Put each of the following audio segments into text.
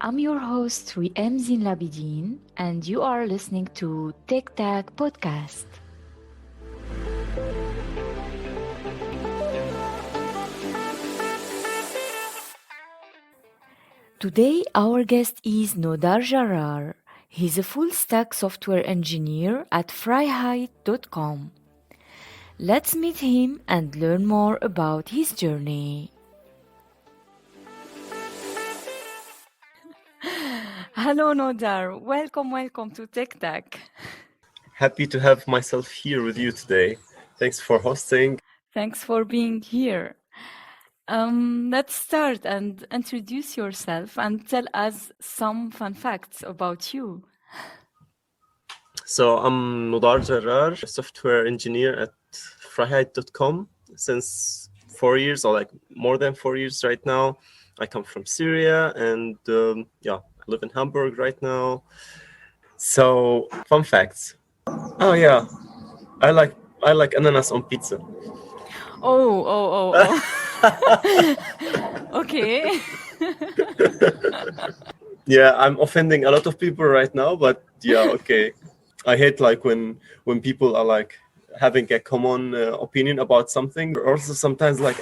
I'm your host, Riem Zin Labidin, and you are listening to Tic Tac Podcast. Today, our guest is Nodar Jarrar. He's a full stack software engineer at freiheit.com. Let's meet him and learn more about his journey. Hello, Nodar. Welcome to Tic Tac. Happy to have myself here with you today. Thanks for hosting. Thanks for being here. Let's start and introduce yourself and tell us some fun facts about you. So I'm Nodar Jarrar, a software engineer at freiheit.com since 4 years, or like more than 4 years right now. I come from Syria and I live in Hamburg right now. So fun facts. Oh yeah, I like ananas on pizza. Oh. Okay. Yeah, I'm offending a lot of people right now, but yeah, okay. I hate like when people are like having a common opinion about something. Also, sometimes like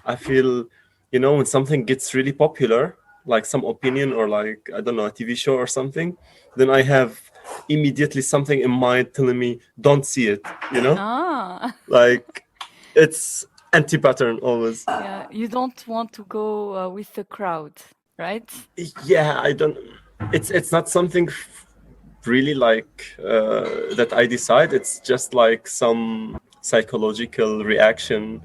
I feel, when something gets really popular, like some opinion or like I don't know, a TV show or something, then I have immediately something in mind telling me don't see it. Like it's anti-pattern always. Yeah, you don't want to go with the crowd, right? Yeah, I don't. It's not something really like that I decide. It's just like some psychological reaction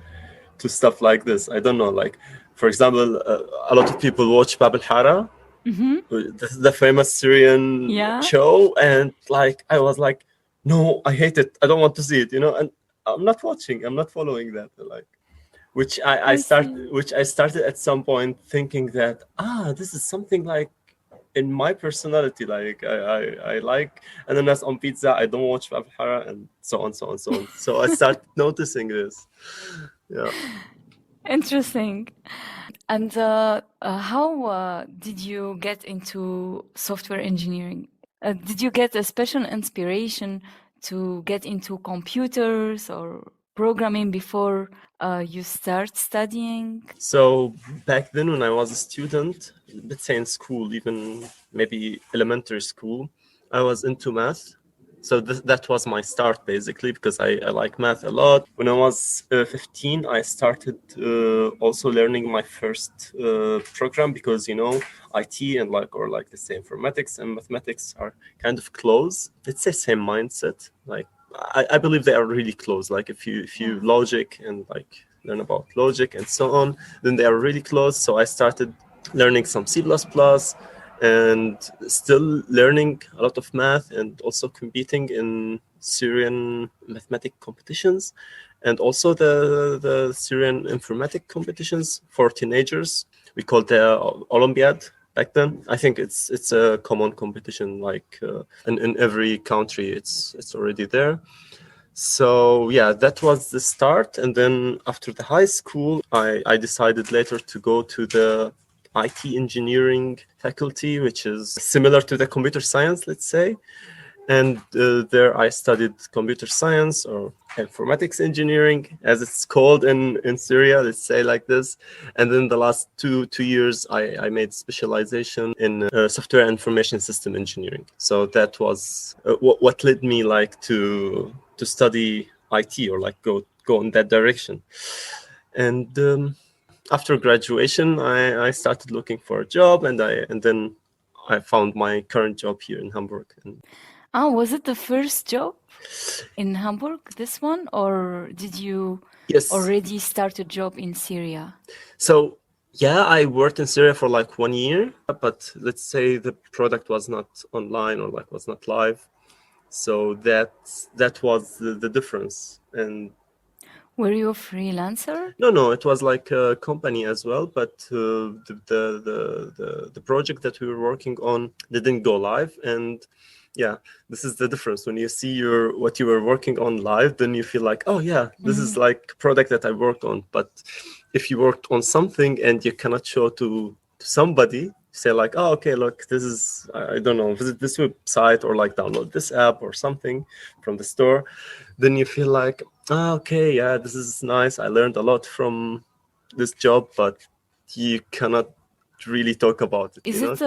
to stuff like this. I don't know. Like, for example, a lot of people watch Bab al-Hara, the famous Syrian show, and like I was like, no, I hate it. I don't want to see it. And I'm not watching. I'm not following that. Like, which I started at some point thinking that this is something like in my personality, like I like ananas on pizza. I don't watch Bab al-Hara and so on. So I start noticing this. Yeah. Interesting. And how did you get into software engineering? Did you get a special inspiration to get into computers or programming before you start studying? So back then when I was a student, let's say in school, even maybe elementary school, I was into math. So that was my start basically because I like math a lot. When I was 15, I started also learning my first program because, IT and let's say informatics and mathematics are kind of close. It's the same mindset. Like I believe they are really close. Like if you logic and like learn about logic and so on, then they are really close. So I started learning some C++ and still learning a lot of math and also competing in Syrian mathematic competitions and also the Syrian informatic competitions for teenagers. We called the olympiad back then. I think it's a common competition, like in every country it's already there. So yeah, that was the start. And then after the high school, I decided later to go to the IT engineering faculty, which is similar to the computer science, let's say. And there I studied computer science or informatics engineering, as it's called in Syria, let's say like this. And then the last two years, I made specialization in software information system engineering. So that was what led me like to study IT or like go in that direction. And after graduation, I started looking for a job, and then I found my current job here in Hamburg. Was it the first job in Hamburg, this one, or did you already start a job in Syria? So yeah, I worked in Syria for like 1 year, but let's say the product was not online or like was not live. So that was the difference. And were you a freelancer? No, it was like a company as well, but the project that we were working on didn't go live. And yeah, this is the difference. When you see what you were working on live, then you feel like, oh yeah, this is like a product that I worked on. But if you worked on something and you cannot show to somebody, say like, oh, okay, look, this is, I don't know, visit this website or like download this app or something from the store, then you feel like, oh, okay, yeah, this is nice. I learned a lot from this job, but you cannot really talk about it, Is it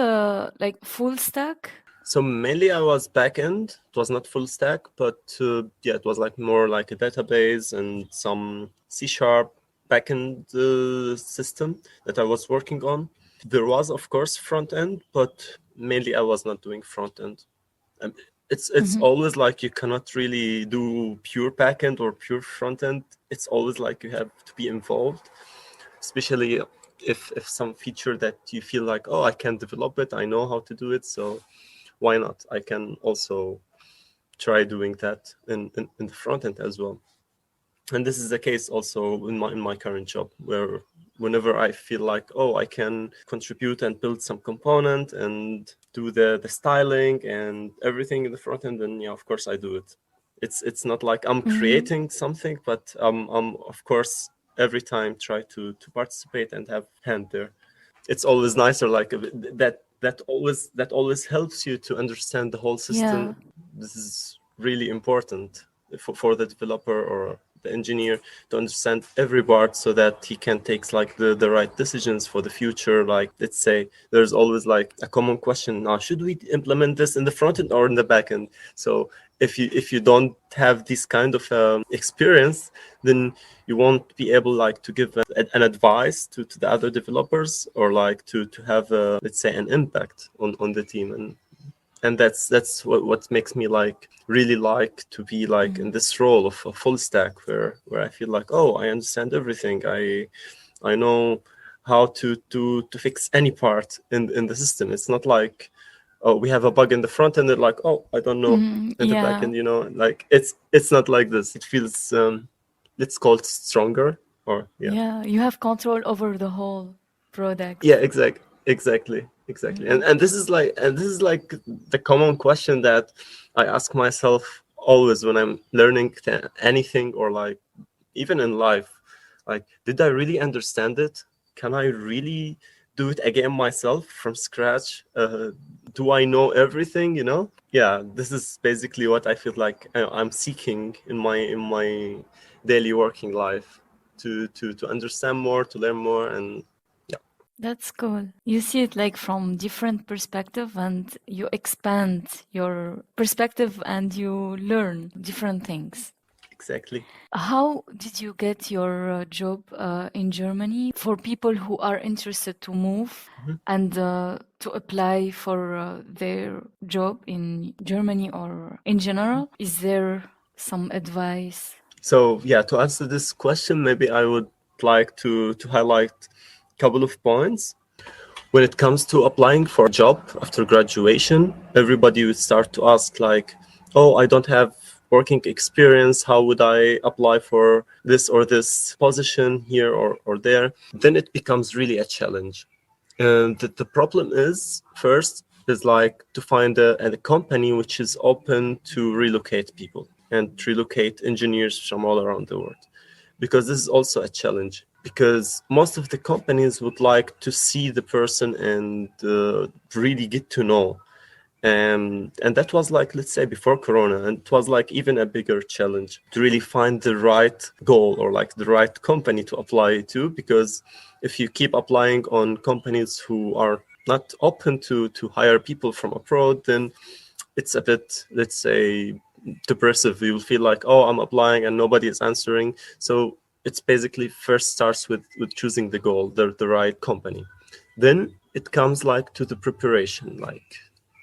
like full stack? So mainly I was backend. It was not full stack, but yeah, it was like more like a database and some C# backend system that I was working on. There was, of course, front end, but mainly I was not doing front end. Um, it's always like you cannot really do pure backend or pure front end. It's always like you have to be involved, especially if some feature that you feel like, oh, I can develop it, I know how to do it, so why not? I can also try doing that in the front end as well. And this is the case also in my current job, where whenever I feel like, oh, I can contribute and build some component and do the styling and everything in the front end, then yeah, of course I do it. It's not like I'm creating something, but I'm of course every time try to participate and have hand there. It's always nicer, like that always helps you to understand the whole system. Yeah. This is really important for the developer or the engineer to understand every part so that he can take like the right decisions for the future. Like, let's say there's always like a common question now, should we implement this in the front end or in the back end? So if you don't have this kind of experience, then you won't be able like to give an advice to the other developers, or like to have let's say an impact on the team. And that's what makes me like really like to be like in this role of a full stack, where I feel like, oh, I understand everything. I know how to fix any part in the system. It's not like, oh, we have a bug in the front end, and like, oh, I don't know in the back Yeah. end, like it's not like this. It feels let's call it stronger, or yeah. Yeah. You have control over the whole Yeah, product. exactly. And this is like the common question that I ask myself always when I'm learning anything, or like even in life. Like, did I really understand it? Can I really do it again myself from scratch? Do I know everything, Yeah, this is basically what I feel like I'm seeking in my daily working life, to understand more, to learn more. And That's cool. You see it like from different perspective and you expand your perspective and you learn different things. exactly. How did you get your job in Germany? For people who are interested to move and to apply for their job in Germany or in general, is there some advice? So yeah, to answer this question, maybe I would like to highlight a couple of points. When it comes to applying for a job after graduation, everybody would start to ask like, oh, I don't have working experience. How would I apply for this or this position here or there? Then it becomes really a challenge. And the problem is, first, is like to find a company which is open to relocate people and relocate engineers from all around the world, because this is also a challenge, because most of the companies would like to see the person and really get to know. And that was like, let's say, before Corona, and it was like even a bigger challenge to really find the right goal or like the right company to apply to, because if you keep applying on companies who are not open to hire people from abroad, then it's a bit, let's say, depressive. You'll feel like, oh, I'm applying and nobody is answering. So it's basically first starts with choosing the goal, the right company. Then it comes like to the preparation, like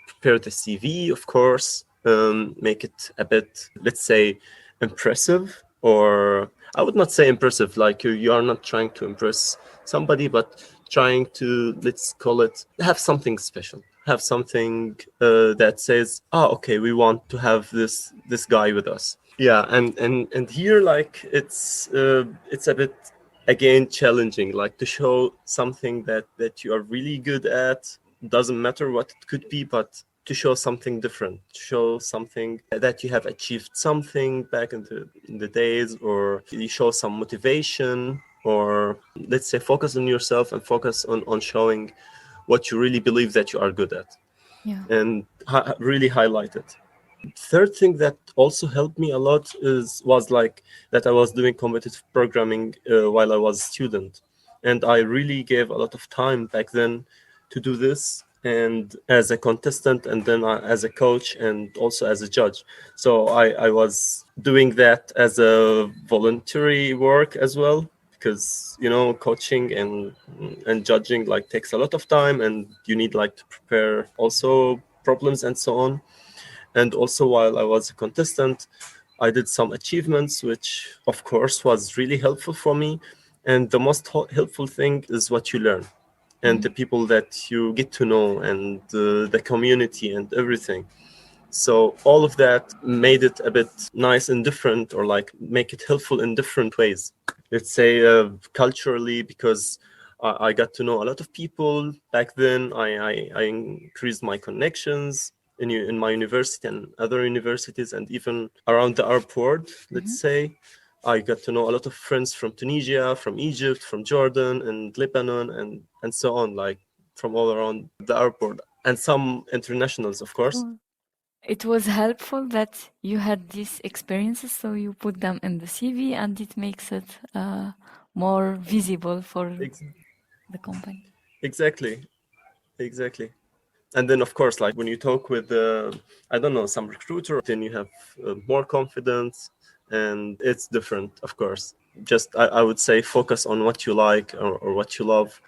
prepare the CV, of course, make it a bit, let's say, impressive. Or I would not say impressive, like you are not trying to impress somebody, but trying to, let's call it, have something special, have something that says, oh, okay, we want to have this guy with us. Yeah, and here, like, it's a bit, again, challenging, like to show something that you are really good at. Doesn't matter what it could be, but to show something different, to show something that you have achieved something back in the days, or you show some motivation, or let's say focus on yourself and focus on showing what you really believe that you are good at, Yeah. and really highlight it. Third thing that also helped me a lot was like that I was doing competitive programming while I was a student, and I really gave a lot of time back then to do this, and as a contestant, and then as a coach, and also as a judge. So I was doing that as a voluntary work as well, because coaching and judging like takes a lot of time, and you need like to prepare also problems and so on. And also, while I was a contestant, I did some achievements, which of course was really helpful for me. And the most helpful thing is what you learn, and the people that you get to know, and the community and everything. So all of that made it a bit nice and different, or like make it helpful in different ways. Let's say culturally, because I got to know a lot of people back then. I increased my connections in my university and other universities, and even around the Arab world, let's say. I got to know a lot of friends from Tunisia, from Egypt, from Jordan and Lebanon, and so on, like from all around the Arab world, and some internationals, of course. Cool. It was helpful that you had these experiences, so you put them in the CV, and it makes it more visible for Ex- the company. exactly, exactly. And then, of course, like when you talk with I don't know, some recruiter, then you have more confidence, and it's different, of course. Just I would say focus on what you like, or what you love,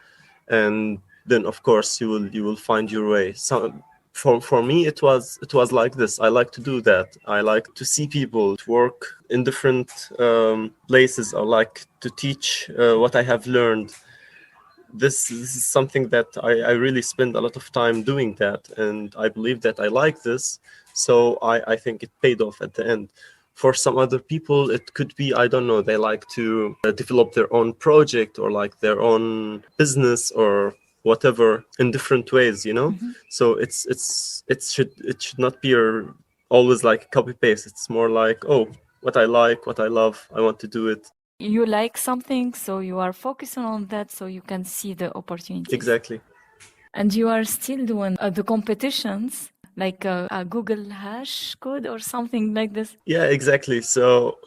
and then of course you will find your way. So for me, it was like this. I like to do that. I like to see people, to work in different places. I like to teach what I have learned. This is something that I really spend a lot of time doing that, and I believe that I like this. So I think it paid off at the end. For some other people, it could be, I don't know, they like to develop their own project, or like their own business, or whatever, in different ways. So it should not be always like copy paste. It's more like, oh, what I like, what I love, I want to do it. You like something, so you are focusing on that, so you can see the opportunities. Exactly. And you are still doing the competitions, like a Google hash code or something like this. Yeah, exactly. So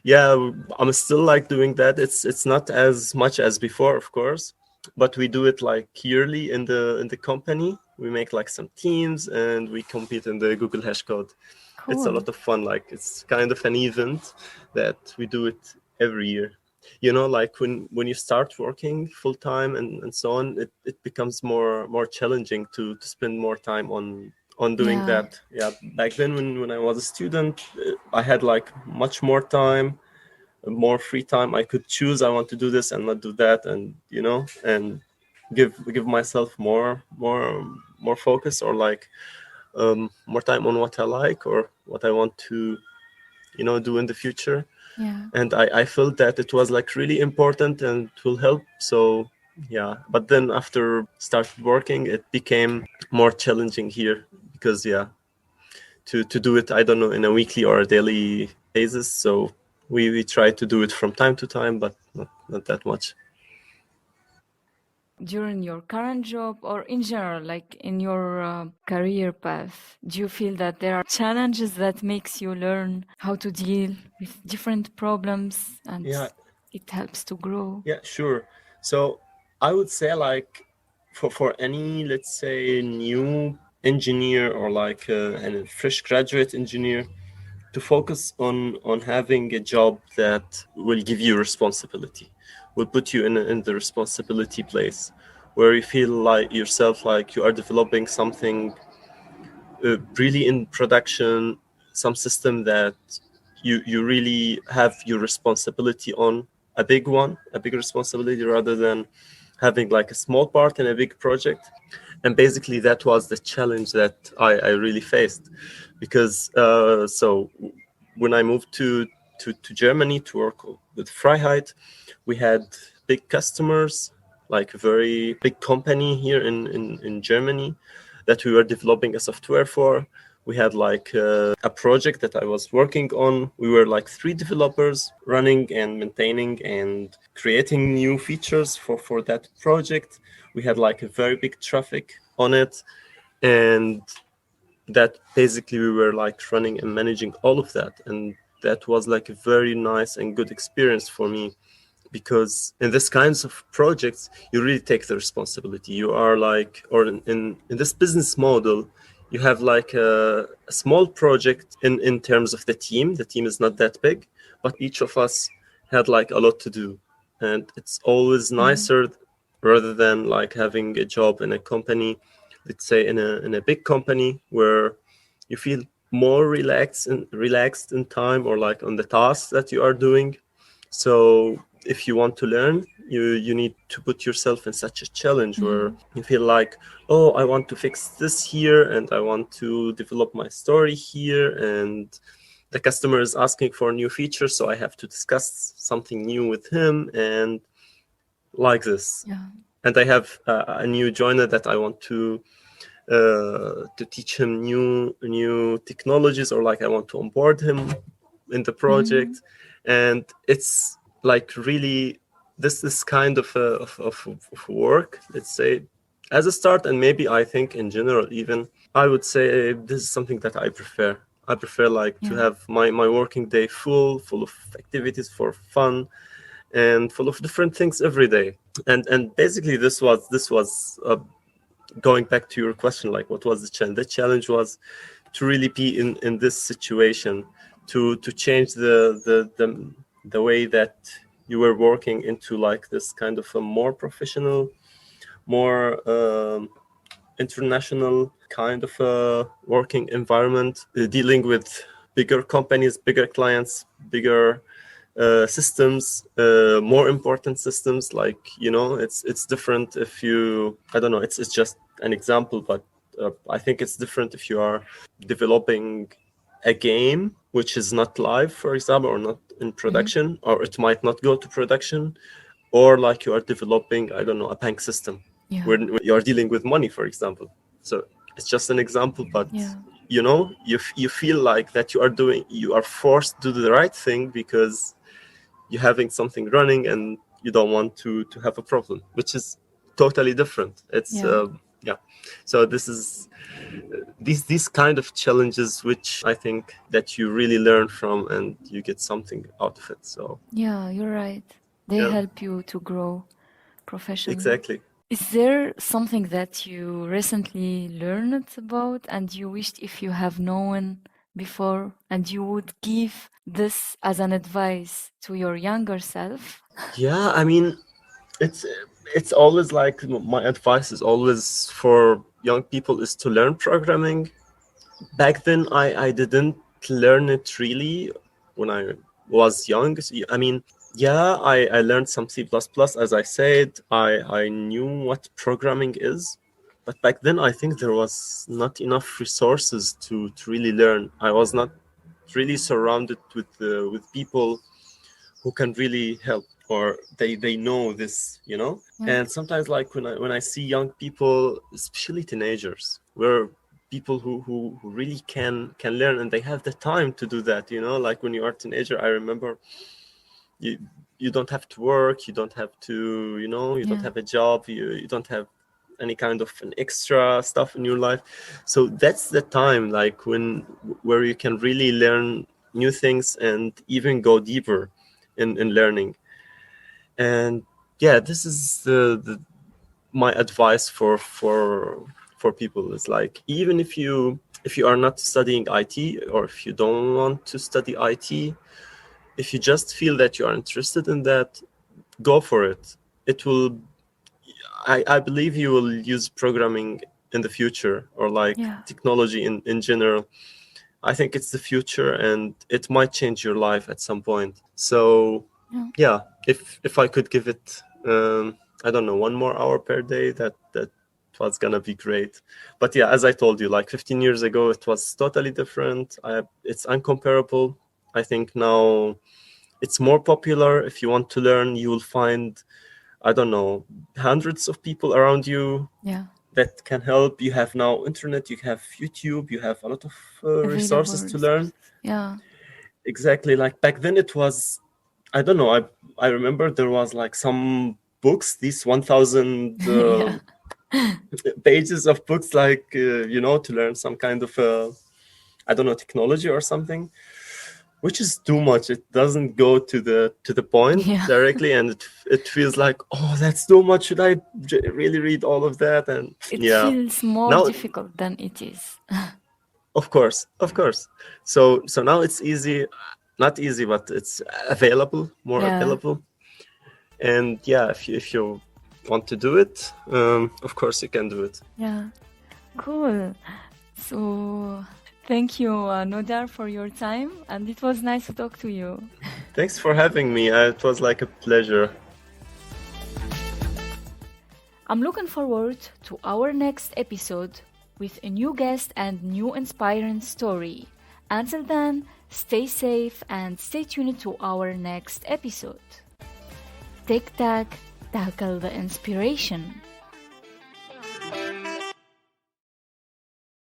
yeah, I'm still like doing that. It's not as much as before, of course, but we do it like yearly in the company. We make like some teams, and we compete in the Google hash code. It's a Cool. lot of fun. Like, it's kind of an event that we do it every year. Like when you start working full time, and so on, it becomes more challenging to spend more time on doing Yeah. that. Yeah, back then when I was a student, I had like much more time, more free time. I could choose, I want to do this and not do that, and give myself more focus, or like more time on what I like, or what I want to do in the future. Yeah. And I felt that it was like really important, and it will help. So yeah, but then after started working, it became more challenging here, because yeah, to do it, I don't know, in a weekly or a daily basis. So we try to do it from time to time, but not that much. During your current job, or in general, like in your career path, do you feel that there are challenges that makes you learn how to deal with different problems, and Yeah, it helps to grow? yeah, sure. So I would say, like, for any, let's say, new engineer, or like a fresh graduate engineer, to focus on having a job that will give you responsibility, will put you in the responsibility place, where you feel like yourself, like you are developing something really in production, some system that you really have your responsibility on, a big responsibility, rather than having like a small part in a big project. And basically that was the challenge that I really faced, because so when I moved to Germany to work with Freiheit, we had big customers, like a very big company here in Germany, that we were developing a software for. We had like a project that I was working on. We were like 3 developers running and maintaining and creating new features for that project. We had like a very big traffic on it, and that basically we were like running and managing all of that. And that was like a very nice and good experience for me, because in this kinds of projects you really take the responsibility. You are like, or in this business model, you have like a small project in terms of the team is not that big, but each of us had like a lot to do. And it's always nicer rather than like having a job in a company, let's say in a big company, where you feel more relaxed in time, or like on the tasks that you are doing. So if you want to learn, you need to put yourself in such a challenge where you feel like, oh, I want to fix this here, and I want to develop my story here, and the customer is asking for a new feature, so I have to discuss something new with him, and like this. Yeah. And I have a new joiner that I want to teach him new technologies, or like I want to onboard him in the project. And it's like really this kind of work, let's say, as a start. And maybe I think in general, even I would say this is something that I prefer like to Yeah. have my working day full of activities for fun and full of different things every day. And basically this was going back to your question, like what was the challenge? The challenge was to really be in this situation, to change the way that you were working into like this kind of a more professional, more international kind of a working environment, dealing with bigger companies, bigger clients, bigger systems, more important systems. Like, you know, it's different if you, I don't know, it's just an example, but I think it's different if you are developing a game which is not live, for example, or not in production, or it might not go to production, or like you are developing, I don't know, a bank system where you are dealing with money, for example. So it's just an example, but you know, you feel like that you are forced to do the right thing because you're having something running and you don't want to have a problem, which is totally different. It's yeah. So this is these kind of challenges which I think that you really learn from and you get something out of it. So Yeah, you're right. They help you to grow professionally. exactly. Is there something that you recently learned about and you wished if you have known before, and you would give this as an advice to your younger self? Yeah, I mean, it's always like my advice is always for young people is to learn programming. Back then I didn't learn it really when I was young. I mean, yeah, I learned some C++, as I said. I knew what programming is, but back then I think there was not enough resources to really learn. I was not really surrounded with people who can really help, or they know this, you know. And sometimes like when I see young people, especially teenagers, where people who really can learn and they have the time to do that, you know. Like when you are a teenager, I remember you don't have to work, you don't have to, you know, you don't have a job, you don't have any kind of an extra stuff in your life. So that's the time like where you can really learn new things and even go deeper in learning. And yeah, this is the my advice for people is like, even if you are not studying IT, or if you don't want to study IT, if you just feel that you are interested in that, go for it. It will, I believe you will use programming in the future, or like technology in general. I think it's the future and it might change your life at some point. So yeah, if I could give it I don't know, 1 more hour per day, that was gonna be great. But yeah, as I told you, like 15 years ago it was totally different. It's uncomparable. I think now it's more popular. If you want to learn, you will find, I don't know, hundreds of people around you that can help. You have now internet, you have YouTube, you have a lot of Available resources to learn. resources. Yeah. Exactly. Like back then it was, I don't know, I remember there was like some books, these 1000 Yeah. pages of books, like to learn some kind of I don't know, technology or something, which is too much. It doesn't go to the point Yeah. directly, and it feels like, oh, that's too much. Should I really read all of that? And It yeah, feels more now, difficult than it is. of course, of course. So now it's easy, not easy, but it's available, more Yeah. available. And yeah, if you want to do it, of course you can do it. Yeah. Cool. So thank you, Nodar, for your time, and it was nice to talk to you. Thanks for having me. It was like a pleasure. I'm looking forward to our next episode with a new guest and new inspiring story. Until then, stay safe and stay tuned to our next episode. Tic Tac, tackle the inspiration.